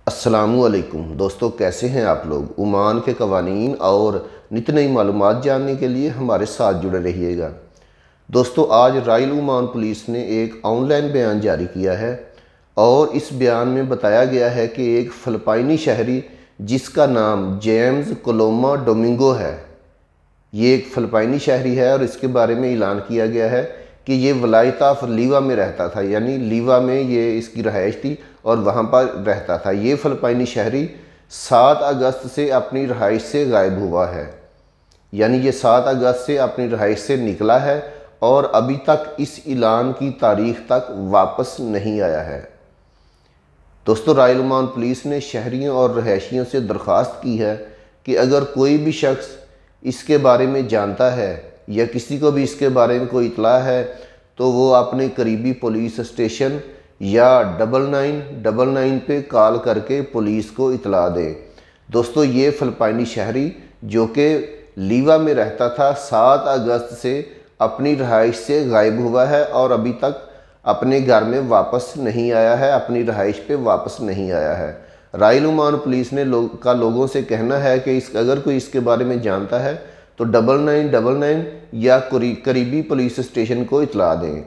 अस्सलामुअलैकुम दोस्तों, कैसे हैं आप लोग। ओमान के कवानीन और नित नई मालूमात जानने के लिए हमारे साथ जुड़े रहिएगा। दोस्तों, आज रॉयल ओमान पुलिस ने एक ऑनलाइन बयान जारी किया है और इस बयान में बताया गया है कि एक फ़िलिपाइनी शहरी जिसका नाम जेम्स कोलोमा डोमिंगो है, ये एक फ़िलिपाइनी शहरी है और इसके बारे में ऐलान किया गया है कि ये वलायत ऑफ लीवा में रहता था, यानी लीवा में ये इसकी रहायश थी और वहाँ पर रहता था। ये फ़िलिपाइनी शहरी 7 अगस्त से अपनी रहायश से गायब हुआ है, यानी ये 7 अगस्त से अपनी रहायश से निकला है और अभी तक इस ऐलान की तारीख तक वापस नहीं आया है। दोस्तों, रॉयल ओमान पुलिस ने शहरियों और रहायशियों से दरख्वास्त की है कि अगर कोई भी शख्स इसके बारे में जानता है या किसी को भी इसके बारे में कोई इतला है तो वो अपने करीबी पुलिस स्टेशन या 9999 पे कॉल करके पुलिस को इतला दें। दोस्तों, ये फ़िलिपाइनी शहरी जो कि लीवा में रहता था 7 अगस्त से अपनी रहाइश से गायब हुआ है और अभी तक अपने घर में वापस नहीं आया है, अपनी रहाइश पे वापस नहीं आया है। रॉयल ओमान पुलिस ने लोगों से कहना है कि अगर कोई इसके बारे में जानता है तो 9999 या करीबी पुलिस स्टेशन को इतला दें।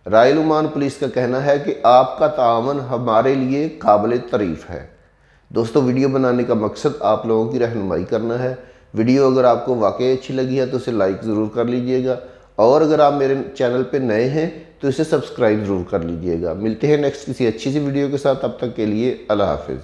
रॉयल ओमान पुलिस का कहना है कि आपका ताअवन हमारे लिए काबिल तारीफ़ है। दोस्तों, वीडियो बनाने का मकसद आप लोगों की रहनुमाई करना है। वीडियो अगर आपको वाकई अच्छी लगी है तो इसे लाइक ज़रूर कर लीजिएगा और अगर आप मेरे चैनल पर नए हैं तो इसे सब्सक्राइब ज़रूर कर लीजिएगा। मिलते हैं नेक्स्ट किसी अच्छी सी वीडियो के साथ, तब तक के लिए अल्लाह हाफिज़।